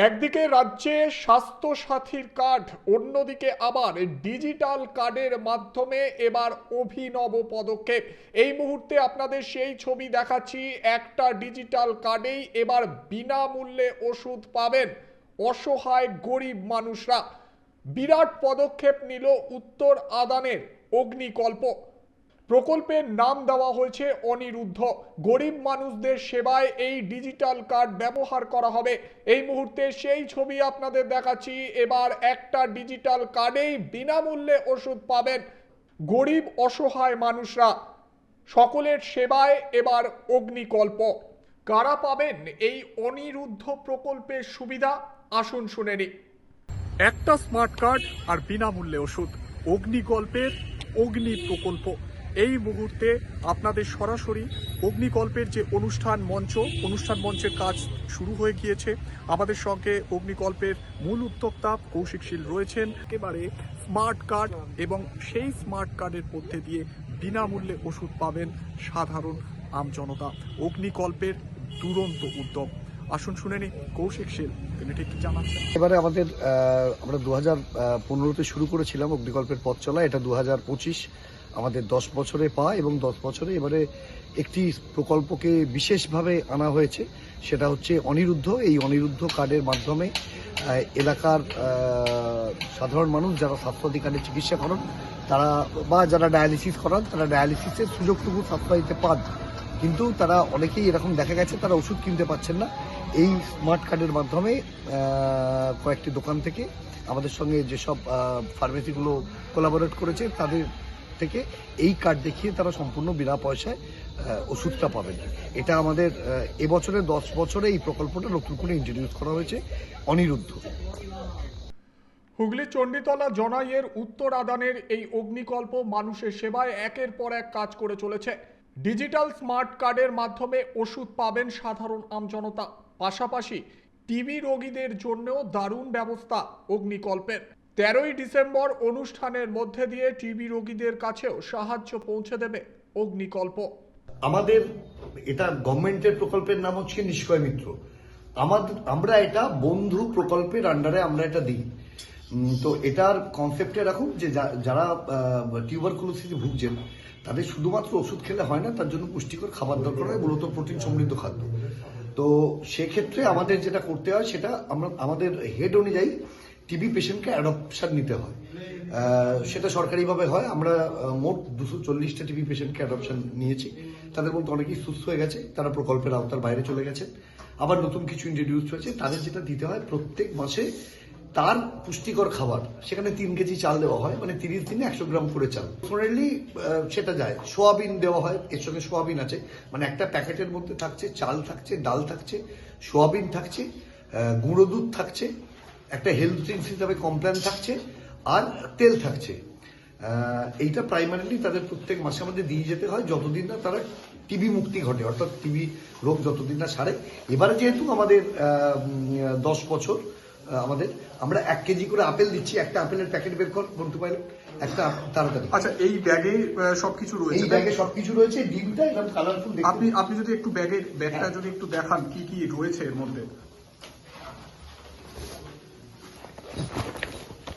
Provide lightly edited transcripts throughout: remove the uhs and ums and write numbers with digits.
একদিকে রাজ্যে স্বাস্থ্য সাথীর কার্ড, অন্যদিকে আবার ডিজিটাল কার্ডের মাধ্যমে এবার অভিনব পদক্ষেপ। এই মুহূর্তে আপনাদের সেই ছবি দেখাচ্ছি। একটা ডিজিটাল কার্ডেই এবার বিনামূল্যে ওষুধ পাবেন অসহায় গরিব মানুষরা। বিরাট পদক্ষেপ নিল উত্তর আদানের অগ্নিকল্প প্রকল্পের নাম দেওয়া হয়েছে অনিরুদ্ধ। গরিব মানুষদের সেবায় এই ডিজিটাল কার্ড ব্যবহার করা হবে। এই মুহূর্তে সেই ছবি আপনাদের দেখাচ্ছি। এবার একটা ডিজিটাল কার্ডেই বিনামূল্যে ওষুধ পাবেন গরিব অসহায় মানুষরা। সকলের সেবায় এবার অগ্নিকল্প। কারা পাবেন এই অনিরুদ্ধ প্রকল্পের সুবিধা, আসুন শুনে নিই। একটা স্মার্ট কার্ড আর বিনামূল্যে ওষুধ, অগ্নিকল্পের অগ্নি প্রকল্প। এই মুহূর্তে আপনাদের সরাসরি অগ্নিকল্পের যে অনুষ্ঠান মঞ্চের কাজ শুরু হয়ে গিয়েছে। আমাদের সঙ্গে অগ্নিকল্পের মূল উদ্যোক্তা কৌশিক শীল রয়েছেন। একেবারে স্মার্ট কার্ড এবং সেই স্মার্ট কার্ডের মধ্যে দিয়ে বিনামূল্যে ওষুধ পাবেন সাধারণ আমজনতা। অগ্নিকল্পের দুরন্ত উদ্যোগ, আসুন শুনে নিই কৌশিক শীল তিনি ঠিক জানাচ্ছেন। এবারে আমরা 2015-তে শুরু করেছিলাম অগ্নিকল্পের পথ চলা। এটা 2025 আমাদের 10 বছরে পা, এবং 10 বছরে এবারে একটি প্রকল্পকে বিশেষভাবে আনা হয়েছে, সেটা হচ্ছে অনিরুদ্ধ। এই অনিরুদ্ধ কার্ডের মাধ্যমে এলাকার সাধারণ মানুষ যারা স্বাস্থ্যসাথী কার্ডে চিকিৎসা করান তারা, বা যারা ডায়ালিসিস করান, তারা ডায়ালিসিসের সুযোগটুকু স্বাস্থ্যসাথীতে পান, কিন্তু তারা অনেকেই এরকম দেখা গেছে তারা ওষুধ কিনতে পারছেন না। এই স্মার্ট কার্ডের মাধ্যমে কয়েকটি দোকান থেকে আমাদের সঙ্গে যেসব ফার্মেসিগুলো কোলাবোরেট করেছে তাদের থেকে এই কার্ড দেখিয়ে তারা সম্পূর্ণ বিনা পয়সায় ওষুধটা পাবেন। এটা আমাদের এবছরে 10 বছরে এই প্রকল্পটা নতুন করে ইন্ট্রোডিউস করা হয়েছে, অনিরুদ্ধ। হুগলি চণ্ডীতলা জনাইয়ের উত্তর আদানের এই অগ্নিকল্প মানুষের সেবায় একের পর এক কাজ করে চলেছে। ডিজিটাল স্মার্ট কার্ডের মাধ্যমে ওষুধ পাবেন সাধারণ আমজনতা। পাশাপাশি টিবি রোগীদের জন্যও দারুণ ব্যবস্থা অগ্নিকল্পের। 13ই ডিসেম্বর অনুষ্ঠানের মধ্যে দিয়ে টিবি রোগীদের কাছেও সাহায্য পৌঁছে দেবে অগ্নিকল্প। আমাদের এটা গভর্নমেন্টের প্রকল্পের নাম হচ্ছে নিষ্কয় মিত্র। আমরা এটা বন্ধু প্রকল্পের আন্ডারে আমরা এটা দিই। তো এটার কনসেপ্ট এরকম যে যারা টিউবারকুলোসিসে ভুগছেন তাদের শুধুমাত্র ওষুধ খেলে হয় না, তার জন্য পুষ্টিকর খাবার দরকার হয়, মূলত প্রোটিন সমৃদ্ধ খাদ্য। তো সেক্ষেত্রে আমাদের যেটা করতে হয় সেটা আমাদের হেড অনুযায়ী টিবি পেশেন্টকে অ্যাডপশন নিতে হয়। সেটা সরকারিভাবে হয়। আমরা মোট 240টা টিবি পেশেন্টকে অ্যাডপশন নিয়েছি। তাদের মধ্যে অনেকেই সুস্থ হয়ে গেছে, তারা প্রকল্পের আওতার বাইরে চলে গেছে। আবার নতুন কিছু ইন্ট্রোডিউস হয়েছে। তাদের যেটা দিতে হয় প্রত্যেক মাসে তার পুষ্টিকর খাবার, সেখানে 3 কেজি চাল দেওয়া হয়, মানে 30 দিনে 100 গ্রাম করে চাল। ফোরেলি সেটা যায়। সোয়াবিন দেওয়া হয়, এর সঙ্গে সোয়াবিন আছে, মানে একটা প্যাকেটের মধ্যে থাকছে চাল থাকছে, ডাল থাকছে, সোয়াবিন থাকছে, গুঁড়ো দুধ থাকছে, একটা হেলথ ড্রিঙ্কস হিসাবে কমপ্ল্যান থাকছে, আর তেল থাকছে। এইটা প্রাইমারিলি তাদের প্রত্যেক মাসে আমাদের দিয়ে যেতে হয় যতদিন না তারা টিবি মুক্তি ঘটে, অর্থাৎ টিবি রোগ যতদিন না সারে। এবারে যেহেতু আমাদের 10 বছর, আমরা 1 কেজি করে আপেল দিচ্ছি। একটা আপেলের প্যাকেট বের কর বলতে পাইলে একটা তাড়াতাড়ি। আচ্ছা, এই ব্যাগে সবকিছু রয়েছে? এই ব্যাগে সবকিছু রয়েছে। ডিমটা এরকম কালারফুল। আপনি যদি একটু ব্যাগটা যদি একটু দেখান কি কি রয়েছে এর মধ্যে।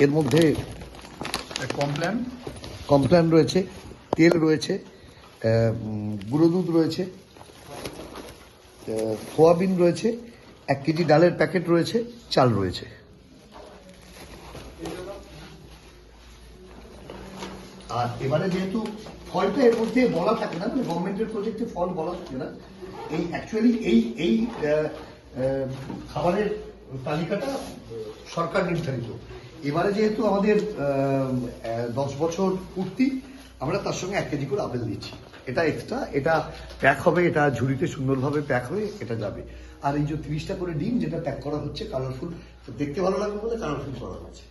এর মধ্যে কমপ্ল্যান রয়েছে, তেল রয়েছে, গুঁড়ো দুধ রয়েছে, সোয়াবিন রয়েছে, 1 কেজি ডালের প্যাকেট রয়েছে, চাল রয়েছে। আর এবারে যেহেতু ফলটা এর মধ্যে বলা থাকে না, মানে গভর্নমেন্টের প্রজেক্টে ফল বলা থাকে না, এই অ্যাকচুয়ালি এই খাবারের তালিকাটা সরকার নির্ধারিত। এবারে যেহেতু আমাদের 10 বছর পূর্তি, আমরা তার সঙ্গে 1 কেজি করে আপেল দিচ্ছি। এটা এক্সট্রা, এটা প্যাক হবে, এটা ঝুড়িতে সুন্দরভাবে প্যাক হয়ে এটা যাবে। আর এই যে 30টা করে ডিম যেটা প্যাক করা হচ্ছে কালারফুল, দেখতে ভালো লাগবে বলে কালারফুল করা হচ্ছে।